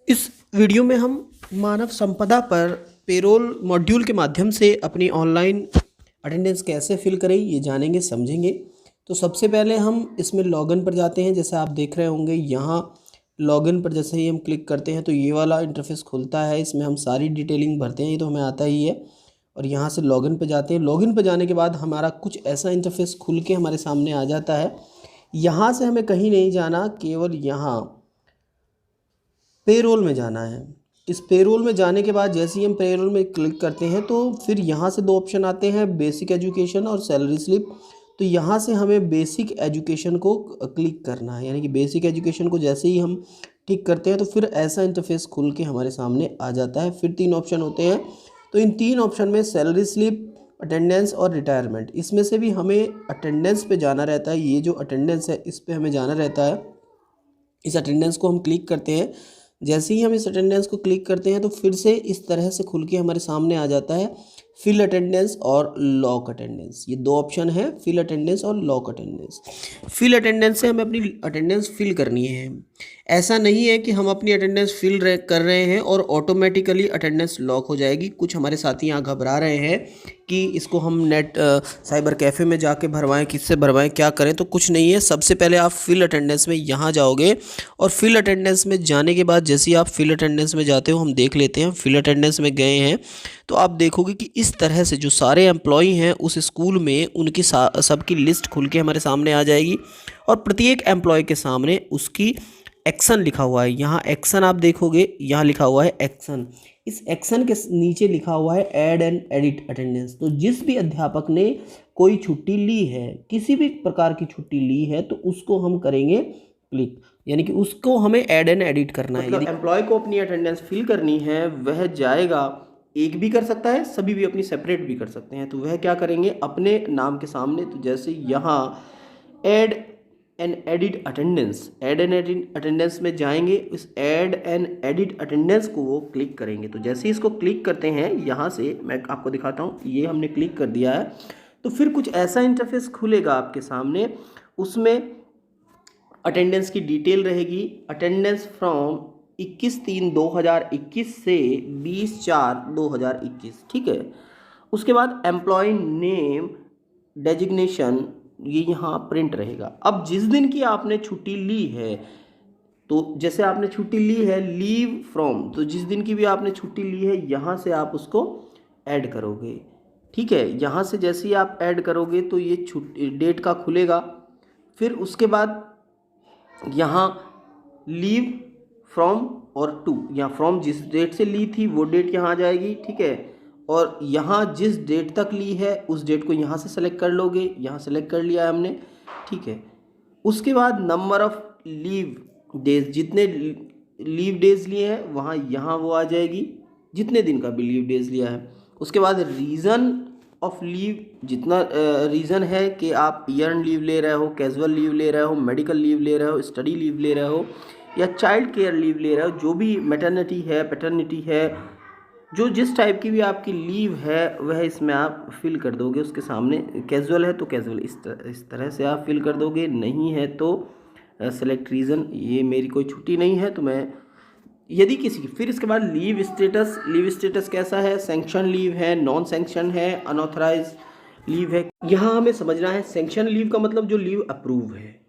इस वीडियो में हम मानव संपदा पर पेरोल मॉड्यूल के माध्यम से अपनी ऑनलाइन अटेंडेंस कैसे फिल करें ये जानेंगे समझेंगे। तो सबसे पहले हम इसमें लॉगिन पर जाते हैं। जैसे आप देख रहे होंगे यहाँ लॉगिन पर जैसे ही हम क्लिक करते हैं तो ये वाला इंटरफेस खुलता है। इसमें हम सारी डिटेलिंग भरते हैं, ये तो हमें आता ही है। और यहाँ से लॉगिन पर जाते हैं। लॉगिन पर जाने के बाद हमारा कुछ ऐसा इंटरफेस खुल के हमारे सामने आ जाता है। यहाँ से हमें कहीं नहीं जाना, केवल यहाँ पेरोल में जाना है। इस पेरोल में जाने के बाद जैसे ही हम पेरोल में क्लिक करते हैं तो फिर यहाँ से दो ऑप्शन आते हैं, बेसिक एजुकेशन और सैलरी स्लिप। तो यहाँ से हमें बेसिक एजुकेशन को क्लिक करना है, यानी कि बेसिक एजुकेशन को जैसे ही हम टिक करते हैं तो फिर ऐसा इंटरफेस खुल के हमारे सामने आ जाता है। फिर तीन ऑप्शन होते हैं, तो इन तीन ऑप्शन में सैलरी स्लिप, अटेंडेंस और रिटायरमेंट, इसमें से भी हमें अटेंडेंस पे जाना रहता है। ये जो अटेंडेंस है इस पे हमें जाना रहता है। इस अटेंडेंस को हम क्लिक करते हैं। जैसे ही हम इस अटेंडेंस को क्लिक करते हैं तो फिर से इस तरह से खुल के हमारे सामने आ जाता है फिल अटेंडेंस और लॉक अटेंडेंस। ये दो ऑप्शन है, फिल अटेंडेंस और लॉक अटेंडेंस। फिल अटेंडेंस से हमें अपनी अटेंडेंस फिल करनी है। ऐसा नहीं है कि हम अपनी अटेंडेंस कर रहे हैं और ऑटोमेटिकली अटेंडेंस लॉक हो जाएगी। कुछ हमारे साथी यहाँ घबरा रहे हैं कि इसको हम नेट साइबर कैफ़े में जाके भरवाएं, किससे भरवाएं, क्या करें। तो कुछ नहीं है। सबसे पहले आप फिल अटेंडेंस में यहाँ जाओगे और फिल अटेंडेंस में जाने के बाद जैसे ही आप फिल अटेंडेंस में जाते हो, हम देख लेते हैं फिल अटेंडेंस में गए हैं तो आप देखोगे कि इस तरह से जो सारे एम्प्लॉई हैं उस स्कूल में उनकी सबकी लिस्ट खुल के हमारे सामने आ जाएगी और प्रत्येक एम्प्लॉय के सामने उसकी एक्शन लिखा हुआ है। यहाँ एक्शन आप देखोगे, यहाँ लिखा हुआ है एक्शन। इस एक्शन के नीचे लिखा हुआ है ऐड एंड एडिट अटेंडेंस। तो जिस भी अध्यापक ने कोई छुट्टी ली है, किसी भी प्रकार की छुट्टी ली है, तो उसको हम करेंगे क्लिक, यानी कि उसको हमें ऐड एंड एडिट करना है। यदि एम्प्लॉय को अपनी अटेंडेंस फिल करनी है, वह जाएगा, एक भी कर सकता है, सभी भी अपनी सेपरेट भी कर सकते हैं। तो वह क्या करेंगे अपने नाम के सामने, तो जैसे यहाँ add and edit attendance, add and edit attendance में जाएंगे, इस ऐड एंड एडिट अटेंडेंस को वो क्लिक करेंगे। तो जैसे ही इसको क्लिक करते हैं, यहाँ से मैं आपको दिखाता हूँ, ये हमने क्लिक कर दिया है। तो फिर कुछ ऐसा इंटरफेस खुलेगा आपके सामने, उसमें अटेंडेंस की डिटेल रहेगी। अटेंडेंस फ्रॉम 21/3/2021 से 20/4/2021, ठीक है। उसके बाद एम्प्लॉय नेम डेजिग्नेशन, ये यहाँ प्रिंट रहेगा। अब जिस दिन की आपने छुट्टी ली है, तो जैसे आपने छुट्टी ली है लीव फ्रॉम, तो जिस दिन की भी आपने छुट्टी ली है यहाँ से आप उसको ऐड करोगे, ठीक है। यहाँ से जैसे ही आप ऐड करोगे तो ये छुट्टी डेट का खुलेगा। फिर उसके बाद यहाँ लीव फ्रॉम और टू, यहाँ फ्रॉम जिस डेट से ली थी वो डेट यहाँ आ जाएगी, ठीक है। और यहाँ जिस डेट तक ली है उस डेट को यहाँ से सेलेक्ट कर लोगे, यहाँ सेलेक्ट कर लिया है हमने, ठीक है। उसके बाद नंबर ऑफ लीव डेज, जितने लीव डेज लिए हैं वहाँ यहाँ वो आ जाएगी, जितने दिन का भी लीव डेज लिया है। उसके बाद रीज़न ऑफ लीव, जितना रीज़न है कि आप ईयर्न लीव ले रहे हो, कैजुअल लीव ले रहे हो, मेडिकल लीव ले रहे हो, स्टडी लीव ले रहे हो या चाइल्ड केयर लीव ले रहे हो, जो भी मैटरनिटी है, पैटर्निटी है, जो जिस टाइप की भी आपकी लीव है वह इसमें आप फिल कर दोगे उसके सामने। कैजुअल है तो कैजुअल इस तरह से आप फिल कर दोगे, नहीं है तो सेलेक्ट रीज़न, ये मेरी कोई छुट्टी नहीं है तो मैं, यदि किसी की। फिर इसके बाद लीव स्टेटस, लीव स्टेटस कैसा है, सैंक्शन लीव है, नॉन सैंक्शन है, अनऑथराइज लीव है। यहाँ हमें समझना है सैंक्शन लीव का मतलब जो लीव अप्रूव है,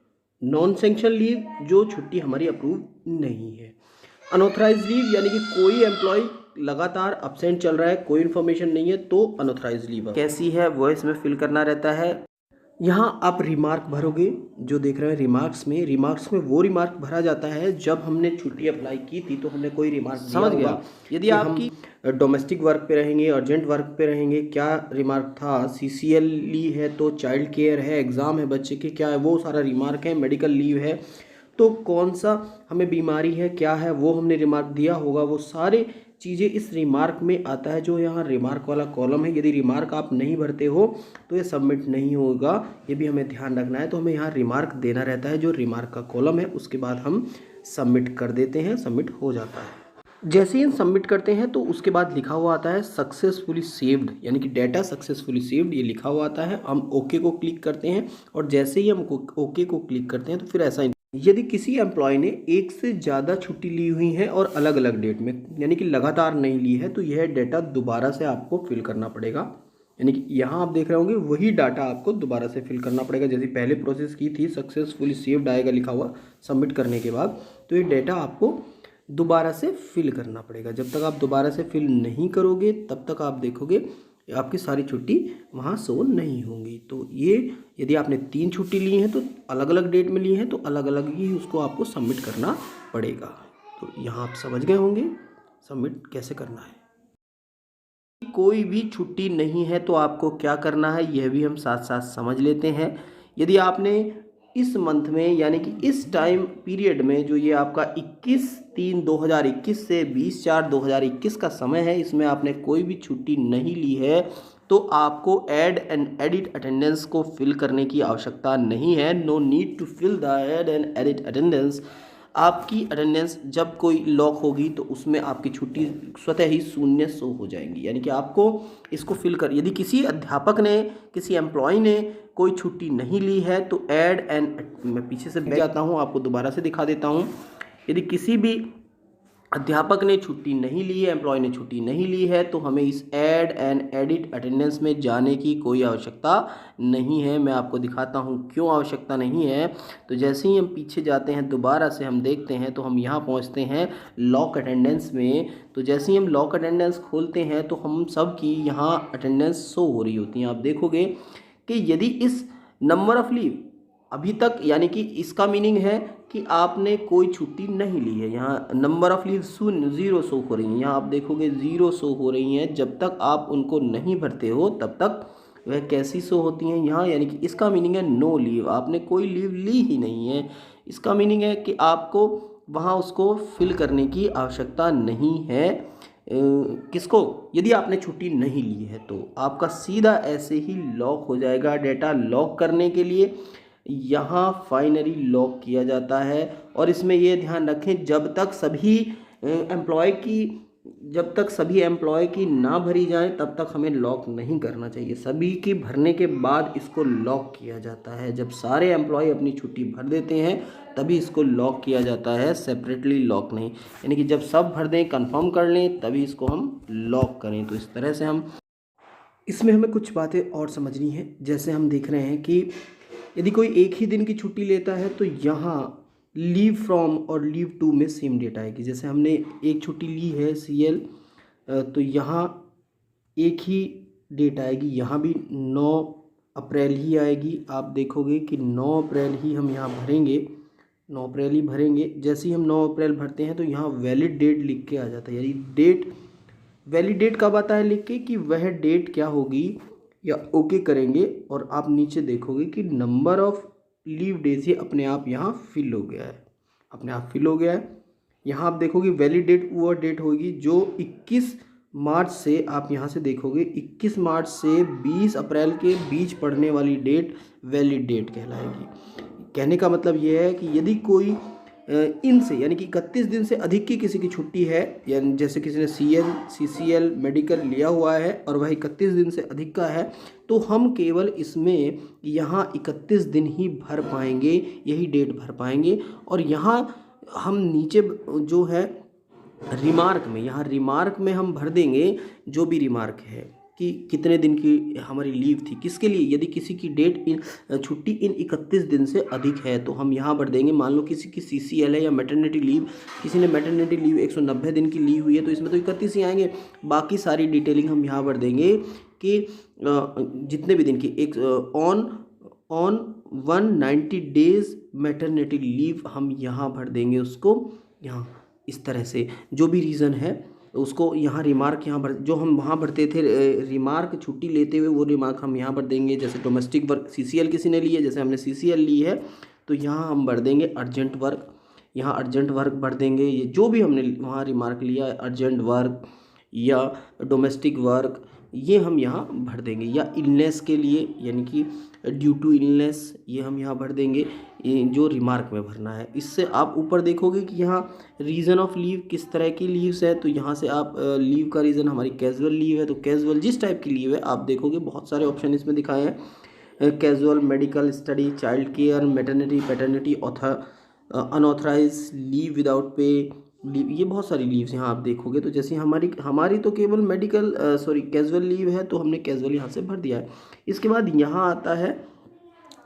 नॉन सैंक्शन लीव जो छुट्टी हमारी अप्रूव नहीं है, अनऑथराइज लीव यानी कि कोई एम्प्लॉय लगातार अब्सेंट चल रहा है, कोई इन्फॉर्मेशन नहीं है, तो अनऑथराइज लीव कैसी है वो इसमें फिल करना रहता है। यहाँ आप रिमार्क भरोगे, जो देख रहे हैं रिमार्क्स में वो रिमार्क भरा जाता है जब हमने छुट्टी अप्लाई की थी तो हमने कोई रिमार्क समझ गया। यदि आपकी डोमेस्टिक वर्क पे रहेंगे, अर्जेंट वर्क पे रहेंगे, क्या रिमार्क था, सीसीएल ली है तो चाइल्ड केयर है, एग्ज़ाम है बच्चे के, क्या है वो सारा रिमार्क है, मेडिकल लीव है तो कौन सा हमें बीमारी है, क्या है वो हमने रिमार्क दिया होगा, वो सारे चीज़ें इस रिमार्क में आता है, जो यहाँ रिमार्क वाला कॉलम है। यदि रिमार्क आप नहीं भरते हो तो ये सबमिट नहीं होगा, ये भी हमें ध्यान रखना है। तो हमें यहाँ रिमार्क देना रहता है, जो रिमार्क का कॉलम है, उसके बाद हम सबमिट कर देते हैं, सबमिट हो जाता है। जैसे ही हम सबमिट करते हैं तो उसके बाद लिखा हुआ आता है सक्सेसफुली सेव्ड, यानी कि डाटा सक्सेसफुली सेव्ड, ये लिखा हुआ आता है। हम ओके को क्लिक करते हैं और जैसे ही हम ओके को क्लिक करते हैं तो फिर ऐसा यदि किसी एम्प्लॉय ने एक से ज़्यादा छुट्टी ली हुई है और अलग अलग डेट में, यानी कि लगातार नहीं ली है, तो यह डेटा दोबारा से आपको फिल करना पड़ेगा। यानी कि यहाँ आप देख रहे होंगे वही डाटा आपको दोबारा से फिल करना पड़ेगा। जैसे पहले प्रोसेस की थी, सक्सेसफुली सेव्ड आएगा लिखा हुआ सबमिट करने के बाद, तो ये डेटा आपको दोबारा से फिल करना पड़ेगा। जब तक आप दोबारा से फिल नहीं करोगे तब तक आप देखोगे आपकी सारी छुट्टी वहाँ शो नहीं होंगी। तो ये यदि आपने 3 छुट्टी ली हैं तो अलग अलग डेट में ली हैं तो अलग अलग ही उसको आपको सबमिट करना पड़ेगा। तो यहाँ आप समझ गए होंगे सबमिट कैसे करना है। कोई भी छुट्टी नहीं है तो आपको क्या करना है यह भी हम साथ साथ समझ लेते हैं। यदि आपने इस मंथ में, यानी कि इस टाइम पीरियड में, जो ये आपका 21/3/2021 से 20/4/2021 का समय है, इसमें आपने कोई भी छुट्टी नहीं ली है तो आपको ऐड एंड एडिट अटेंडेंस को फिल करने की आवश्यकता नहीं है। No need to fill the add and edit attendance. आपकी अटेंडेंस जब कोई लॉक होगी तो उसमें आपकी छुट्टी स्वतः ही शून्य शो हो जाएंगी। यानी कि आपको इसको फिल कर, यदि किसी अध्यापक ने, किसी एम्प्लॉय ने कोई छुट्टी नहीं ली है तो ऐड एंड, मैं पीछे से बैठ जाता हूँ, आपको दोबारा से दिखा देता हूँ। यदि किसी भी अध्यापक ने छुट्टी नहीं ली है, एम्प्लॉय ने छुट्टी नहीं ली है, तो हमें इस ऐड एंड एडिट अटेंडेंस में जाने की कोई आवश्यकता नहीं है। मैं आपको दिखाता हूँ क्यों आवश्यकता नहीं है। तो जैसे ही हम पीछे जाते हैं, दोबारा से हम देखते हैं, तो हम यहाँ पहुँचते हैं लॉक अटेंडेंस में। तो जैसे ही हम लॉक अटेंडेंस खोलते हैं तो हम सब की यहाँ अटेंडेंस शो हो रही होती है। आप देखोगे कि यदि इस नंबर ऑफ लीव अभी तक, यानी कि इसका मीनिंग है कि आपने कोई छुट्टी नहीं ली है, यहाँ नंबर ऑफ लीव शून्य, 0 शो हो रही हैं। यहाँ आप देखोगे 0 शो हो रही हैं। जब तक आप उनको नहीं भरते हो तब तक वह कैसी शो होती हैं यहाँ, यानी कि इसका मीनिंग है नो लीव, आपने कोई लीव ली ही नहीं है। इसका मीनिंग है कि आपको वहाँ उसको फिल करने की आवश्यकता नहीं है। किसको? यदि आपने छुट्टी नहीं ली है तो आपका सीधा ऐसे ही लॉक हो जाएगा। डेटा लॉक करने के लिए यहाँ फाइनली लॉक किया जाता है। और इसमें ये ध्यान रखें, जब तक सभी एम्प्लॉय की ना भरी जाए तब तक हमें लॉक नहीं करना चाहिए। सभी की भरने के बाद इसको लॉक किया जाता है। जब सारे एम्प्लॉय अपनी छुट्टी भर देते हैं तभी इसको लॉक किया जाता है, सेपरेटली लॉक नहीं। यानी कि जब सब भर दें, कंफर्म कर लें, तभी इसको हम लॉक करें। तो इस तरह से हम, इसमें हमें कुछ बातें और समझनी है। जैसे हम देख रहे हैं कि यदि कोई एक ही दिन की छुट्टी लेता है तो यहाँ लीव फ्रॉम और लीव टू में सेम डेट आएगी। जैसे हमने एक छुट्टी ली है CL, तो यहाँ एक ही डेट आएगी, यहाँ भी 9 अप्रैल ही आएगी। आप देखोगे कि 9 अप्रैल ही हम यहाँ भरेंगे, 9 अप्रैल ही भरेंगे। जैसे ही हम 9 अप्रैल भरते हैं तो यहाँ वैलिड डेट लिख के आ जाता है। यानी डेट, वैलिड डेट कब आता है लिख के, कि वह डेट क्या होगी, या ओके करेंगे और आप नीचे देखोगे कि नंबर ऑफ लीव डेज ये अपने आप यहाँ फिल हो गया है, अपने आप फिल हो गया है। यहाँ आप देखोगे वैलिड डेट वो डेट होगी जो 21 मार्च से, आप यहाँ से देखोगे 21 मार्च से 20 अप्रैल के बीच पड़ने वाली डेट वैलिड डेट कहलाएगी। कहने का मतलब ये है कि यदि कोई इनसे, यानी कि 31 दिन से अधिक की किसी की छुट्टी है, यानी जैसे किसी ने CL, CCL, मेडिकल लिया हुआ है और वह 31 दिन से अधिक का है, तो हम केवल इसमें यहाँ 31 दिन ही भर पाएंगे, यही डेट भर पाएंगे। और यहाँ हम नीचे जो है रिमार्क में, यहाँ रिमार्क में हम भर देंगे जो भी रिमार्क है कि कितने दिन की हमारी लीव थी, किसके लिए। यदि किसी की छुट्टी इन 31 दिन से अधिक है तो हम यहाँ भर देंगे। मान लो किसी की CCL है या मैटरनिटी लीव, किसी ने मैटरनिटी लीव 190 दिन की ली हुई है तो इसमें तो 31 ही आएंगे। बाकी सारी डिटेलिंग हम यहाँ भर देंगे कि जितने भी दिन की एक ऑन 190 डेज मैटरनिटी लीव हम यहाँ भर देंगे उसको। यहाँ इस तरह से जो भी रीज़न है उसको यहाँ रिमार्क यहाँ भर, जो हम वहाँ भरते थे रिमार्क छुट्टी लेते हुए, वो रिमार्क हम यहाँ भर देंगे। जैसे डोमेस्टिक वर्क CCL किसी ने ली है, जैसे हमने CCL ली है तो यहाँ हम भर देंगे अर्जेंट वर्क, यहाँ अर्जेंट वर्क भर देंगे। ये जो भी हमने वहाँ रिमार्क लिया, अर्जेंट वर्क या डोमेस्टिक वर्क, ये हम यहाँ भर देंगे। या इलनेस के लिए, यानी कि ड्यू टू इलनेस, ये हम यहाँ भर देंगे, ये जो रिमार्क में भरना है। इससे आप ऊपर देखोगे कि यहाँ रीज़न ऑफ लीव किस तरह की लीव्स है, तो यहाँ से आप लीव का रीज़न हमारी कैजुअल लीव है, तो कैजुअल जिस टाइप की लीव है आप देखोगे बहुत सारे ऑप्शन इसमें दिखाए हैं। Casual, medical, study, child care, maternity, paternity, unauthorise leave without pay leave, ये बहुत सारी लीव्स यहाँ आप देखोगे। तो जैसे हमारी हमारी तो केवल मेडिकल कैजुअल लीव है, तो हमने कैजुअल यहाँ से भर दिया है। इसके बाद यहाँ आता है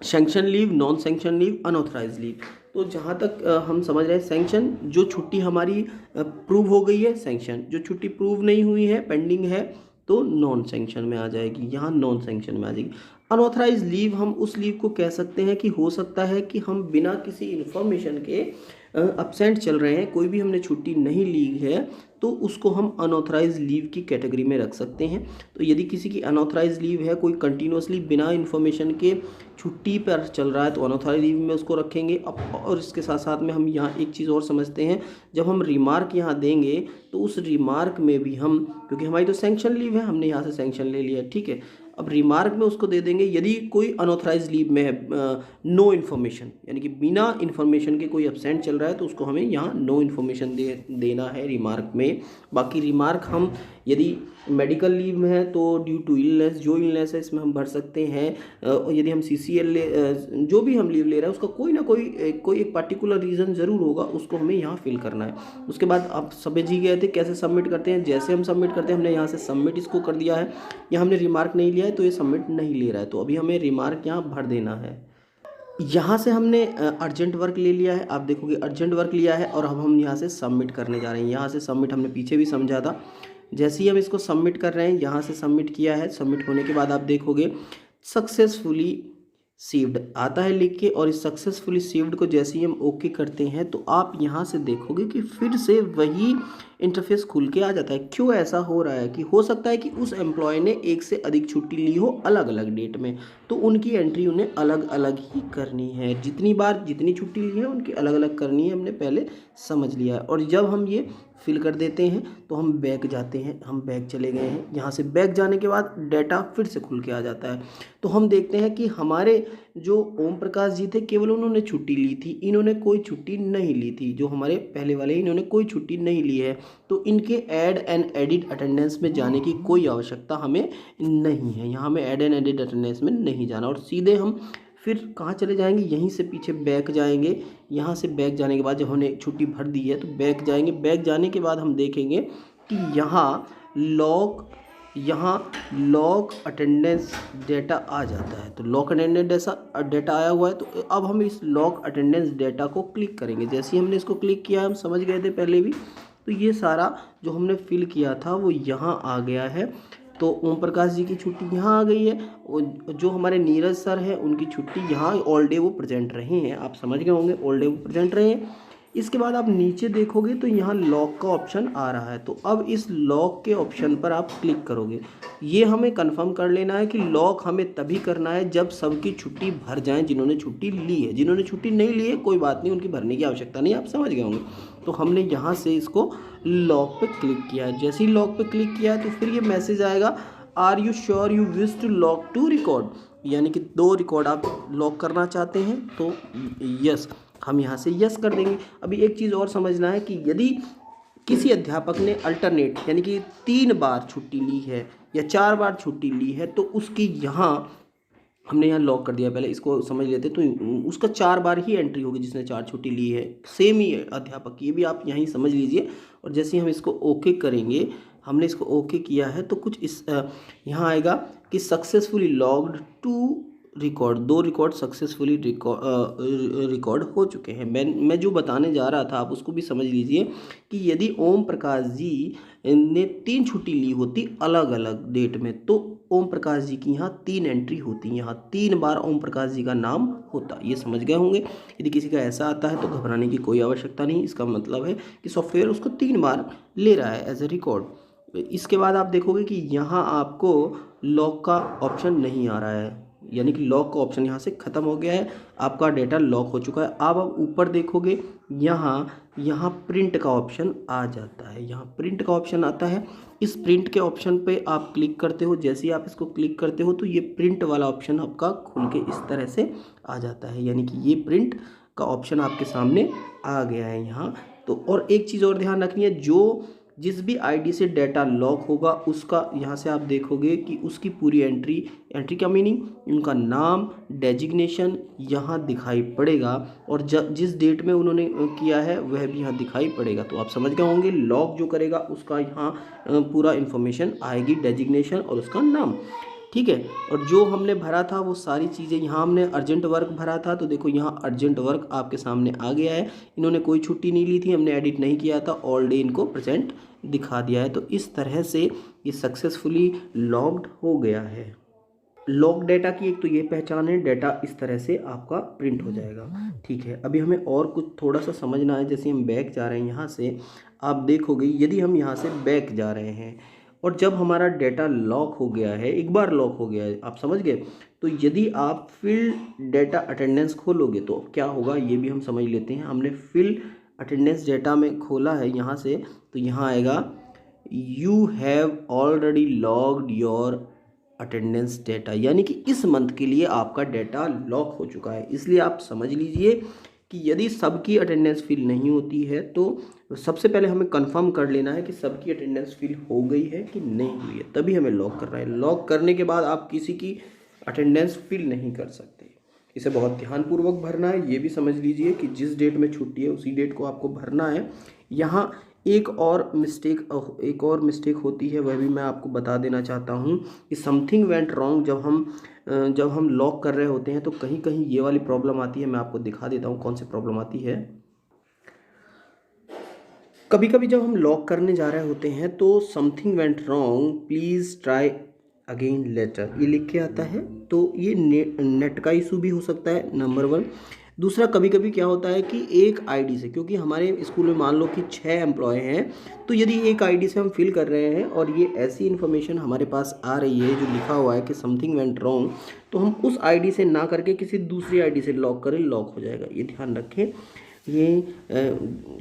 sanction leave, non sanction leave, unauthorise leave. तो जहाँ तक हम समझ रहे हैं, सैंक्शन जो छुट्टी हमारी प्रूव हो गई है, सैंक्शन जो छुट्टी प्रूव नहीं हुई है, पेंडिंग है, तो नॉन सैंक्शन में आ जाएगी, यहाँ नॉन सैंक्शन में आ जाएगी। अनऑथराइज लीव हम उस लीव को कह सकते हैं कि हो सकता है कि हम बिना किसी इन्फॉर्मेशन के अपसेंट चल रहे हैं, कोई भी हमने छुट्टी नहीं ली है, तो उसको हम अनऑथराइज लीव की कैटेगरी में रख सकते हैं। तो यदि किसी की अनऑथराइज लीव है, कोई कंटिन्यूसली बिना इन्फॉर्मेशन के छुट्टी पर चल रहा है, तो अनऑथराइज लीव में उसको रखेंगे। अब और इसके साथ साथ में हम यहाँ एक चीज़ और समझते हैं, जब हम रिमार्क यहाँ देंगे तो उस रिमार्क में भी हम, क्योंकि हमारी तो सैंक्शन लीव है, हमने यहाँ से सैंक्शन ले लिया, ठीक है, अब रिमार्क में उसको दे देंगे यदि कोई अनऑथराइज लीव में है, नो इन्फॉर्मेशन, यानी कि बिना इन्फॉर्मेशन के कोई एब्सेंट चल रहा है, तो उसको हमें यहाँ नो इन्फॉर्मेशन देना है रिमार्क में। बाकी रिमार्क हम यदि मेडिकल लीव में है तो ड्यू टू इलनेस, जो इलनेस है इसमें हम भर सकते हैं। यदि हम CCL जो भी हम लीव ले रहे हैं उसका कोई ना कोई एक पर्टिकुलर रीज़न ज़रूर होगा, उसको हमें यहाँ फिल करना है। उसके बाद आप समझ ही गए थे कैसे सबमिट करते हैं। जैसे हम सबमिट करते हैं, हमने यहाँ से सबमिट इसको कर दिया है, यहाँ हमने रिमार्क नहीं लिया है तो ये सबमिट नहीं ले रहा है, तो अभी हमें रिमार्क यहाँ भर देना है। यहाँ से हमने अर्जेंट वर्क ले लिया है, आप देखोगे अर्जेंट वर्क लिया है, और अब हम यहाँ से सबमिट करने जा रहे हैं। यहाँ से सबमिट हमने पीछे भी समझा था। जैसे ही हम इसको सबमिट कर रहे हैं, यहाँ से सबमिट किया है, सबमिट होने के बाद आप देखोगे सक्सेसफुली सीव्ड आता है लिख के, और इस सक्सेसफुली सीव्ड को जैसे ही हम ओके करते हैं, तो आप यहाँ से देखोगे कि फिर से वही इंटरफेस खुल के आ जाता है। क्यों ऐसा हो रहा है कि हो सकता है कि उस एम्प्लॉय ने एक से अधिक छुट्टी ली हो अलग अलग डेट में, तो उनकी एंट्री उन्हें अलग अलग ही करनी है। जितनी बार जितनी छुट्टी ली है उनकी अलग अलग करनी है, हमने पहले समझ लिया है। और जब हम ये फिल कर देते हैं तो हम बैक जाते हैं, हम बैक चले गए हैं। यहाँ से बैक जाने के बाद डाटा फिर से खुल के आ जाता है। तो हम देखते हैं कि हमारे जो ओम प्रकाश जी थे, केवल उन्होंने छुट्टी ली थी, इन्होंने कोई छुट्टी नहीं ली थी। जो हमारे पहले वाले, इन्होंने कोई छुट्टी नहीं ली है, तो इनके ऐड एंड एडिट अटेंडेंस में जाने की कोई आवश्यकता हमें नहीं है। यहाँ हमें ऐड एंड एडिट अटेंडेंस में नहीं जाना, और सीधे हम फिर कहाँ चले जाएंगे, यहीं से पीछे बैक जाएंगे। यहाँ से बैक जाने के बाद जब हमने छुट्टी भर दी है तो बैक जाएंगे। बैक जाने के बाद हम देखेंगे कि यहाँ लॉग अटेंडेंस डेटा आ जाता है। तो लॉग अटेंडेंस डेटा आया हुआ है, तो अब हम इस लॉग अटेंडेंस डेटा को क्लिक करेंगे। जैसे ही हमने इसको क्लिक किया, हम समझ गए थे पहले भी, तो ये सारा जो हमने फिल किया था वो यहाँ आ गया है। तो ओम प्रकाश जी की छुट्टी यहाँ आ गई है, जो हमारे नीरज सर हैं उनकी छुट्टी यहाँ ऑल डे वो प्रेजेंट रहे हैं, आप समझ गए होंगे, ऑल डे वो प्रेजेंट रहे हैं। इसके बाद आप नीचे देखोगे तो यहाँ लॉक का ऑप्शन आ रहा है, तो अब इस लॉक के ऑप्शन पर आप क्लिक करोगे। ये हमें कंफर्म कर लेना है कि लॉक हमें तभी करना है जब सबकी छुट्टी भर जाएं जिन्होंने छुट्टी ली है। जिन्होंने छुट्टी नहीं ली है कोई बात नहीं, उनकी भरने की आवश्यकता नहीं, आप समझ गए होंगे। तो हमने यहाँ से इसको लॉक पे क्लिक किया है। जैसे ही लॉक पे क्लिक किया है तो फिर ये मैसेज आएगा, are you sure you wish to lock 2 record, यानी कि 2 रिकॉर्ड आप लॉक करना चाहते हैं। तो यस, हम यहाँ से यस कर देंगे। अभी एक चीज़ और समझना है कि यदि किसी अध्यापक ने अल्टरनेट यानी कि 3 बार छुट्टी ली है या 4 बार छुट्टी ली है, तो उसकी यहाँ हमने यहाँ लॉक कर दिया, पहले इसको समझ लेते। तो उसका 4 बार ही एंट्री होगी जिसने 4 छुट्टी ली है, सेम ही अध्यापक की, ये भी आप यहीं समझ लीजिए। और जैसे ही हम इसको ओके करेंगे, हमने इसको ओके किया है, तो कुछ इस यहाँ आएगा कि successfully logged 2 record, 2 record successfully record हो चुके हैं। मैं जो बताने जा रहा था आप उसको भी समझ लीजिए कि यदि ओम प्रकाश जी ने 3 छुट्टी ली होती अलग अलग डेट में, तो ओम प्रकाश जी की यहाँ 3 एंट्री होती, यहाँ 3 बार ओम प्रकाश जी का नाम होता। ये समझ गए होंगे। यदि किसी का ऐसा आता है तो घबराने की कोई आवश्यकता नहीं। इसका मतलब है कि सॉफ्टवेयर उसको 3 बार ले रहा है एज ए रिकॉर्ड। इसके बाद आप देखोगे कि यहाँ आपको लॉक का ऑप्शन नहीं आ रहा है, यानी कि लॉक का ऑप्शन यहाँ से ख़त्म हो गया है, आपका डेटा लॉक हो चुका है। अब आप ऊपर देखोगे यहाँ प्रिंट का ऑप्शन आ जाता है, यहाँ प्रिंट का ऑप्शन आता है। इस प्रिंट के ऑप्शन पे आप क्लिक करते हो। जैसे ही आप इसको क्लिक करते हो तो ये प्रिंट वाला ऑप्शन आपका खुल के इस तरह से आ जाता है, यानी कि ये प्रिंट का ऑप्शन आपके सामने आ गया है यहाँ। तो और एक चीज़ और ध्यान रखनी है, जो जिस भी आईडी से डाटा लॉक होगा उसका यहाँ से आप देखोगे कि उसकी पूरी एंट्री का मीनिंग, उनका नाम, डेजिग्नेशन यहाँ दिखाई पड़ेगा और जिस डेट में उन्होंने किया है वह भी यहाँ दिखाई पड़ेगा। तो आप समझ गए होंगे लॉक जो करेगा उसका यहाँ पूरा इन्फॉर्मेशन आएगी, डेजिग्नेशन और उसका नाम। ठीक है, और जो हमने भरा था वो सारी चीज़ें, यहाँ हमने अर्जेंट वर्क भरा था तो देखो यहाँ अर्जेंट वर्क आपके सामने आ गया है। इन्होंने कोई छुट्टी नहीं ली थी, हमने एडिट नहीं किया था, ऑल डे इनको प्रेजेंट दिखा दिया है। तो इस तरह से ये सक्सेसफुली लॉग्ड हो गया है। लॉग डेटा की एक तो ये पहचान है, डेटा इस तरह से आपका प्रिंट हो जाएगा। ठीक है, अभी हमें और कुछ थोड़ा सा समझना है। जैसे हम बैक जा रहे हैं यहाँ से, आप देखोगे यदि हम यहाँ से बैक जा रहे हैं और जब हमारा डेटा लॉक हो गया है, एक बार लॉक हो गया है, आप समझ गए, तो यदि आप फील्ड डेटा अटेंडेंस खोलोगे तो क्या होगा ये भी हम समझ लेते हैं। हमने फील्ड अटेंडेंस डेटा में खोला है यहाँ से, तो यहाँ आएगा you have already logged your attendance data, यानी कि इस मंथ के लिए आपका डेटा लॉक हो चुका है। इसलिए आप समझ लीजिए कि यदि सबकी अटेंडेंस फिल नहीं होती है तो सबसे पहले हमें कंफर्म कर लेना है कि सबकी अटेंडेंस फिल हो गई है कि नहीं हुई है, तभी हमें लॉक करना है। लॉक करने के बाद आप किसी की अटेंडेंस फिल नहीं कर सकते। इसे बहुत ध्यानपूर्वक भरना है। ये भी समझ लीजिए कि जिस डेट में छुट्टी है उसी डेट को आपको भरना है। यहाँ एक और मिस्टेक होती है, वह भी मैं आपको बता देना चाहता हूँ कि समथिंग वेंट रॉन्ग जब हम लॉक कर रहे होते हैं तो कहीं कहीं ये वाली प्रॉब्लम आती है। मैं आपको दिखा देता हूँ कौन सी प्रॉब्लम आती है। कभी कभी जब हम लॉक करने जा रहे होते हैं तो something went wrong please try again later ये लिख के आता है, तो ये नेट का इशू भी हो सकता है, नंबर 1। दूसरा, कभी कभी क्या होता है कि एक आईडी से, क्योंकि हमारे स्कूल में मान लो कि 6 एम्प्लॉय हैं, तो यदि एक आईडी से हम फिल कर रहे हैं और ये ऐसी इन्फॉर्मेशन हमारे पास आ रही है जो लिखा हुआ है कि समथिंग वेंट रॉन्ग, तो हम उस आईडी से ना करके किसी दूसरी आईडी से लॉक करें, लॉक हो जाएगा। ये ध्यान रखें। ये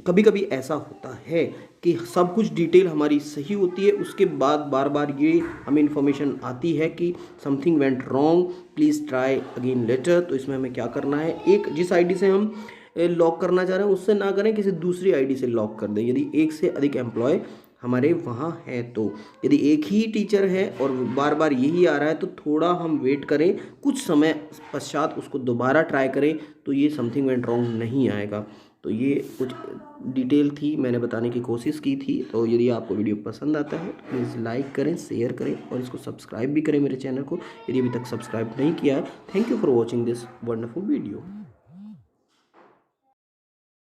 कभी कभी ऐसा होता है कि सब कुछ डिटेल हमारी सही होती है, उसके बाद बार बार ये हमें इन्फॉर्मेशन आती है कि something went wrong please try again later. तो इसमें हमें क्या करना है, एक जिस आईडी से हम लॉक करना चाह रहे हैं उससे ना करें, किसी दूसरी आईडी से लॉक कर दें यदि एक से अधिक एम्प्लॉय हमारे वहाँ है। तो यदि एक ही टीचर है और बार बार यही आ रहा है तो थोड़ा हम वेट करें, कुछ समय पश्चात उसको दोबारा ट्राई करें, तो ये समथिंग वेंट रॉन्ग नहीं आएगा। तो ये कुछ डिटेल थी, मैंने बताने की कोशिश की थी। तो यदि आपको वीडियो पसंद आता है तो प्लीज़ लाइक करें, शेयर करें और इसको सब्सक्राइब भी करें मेरे चैनल को, यदि अभी तक सब्सक्राइब नहीं किया है। Thank you for watching this wonderful video.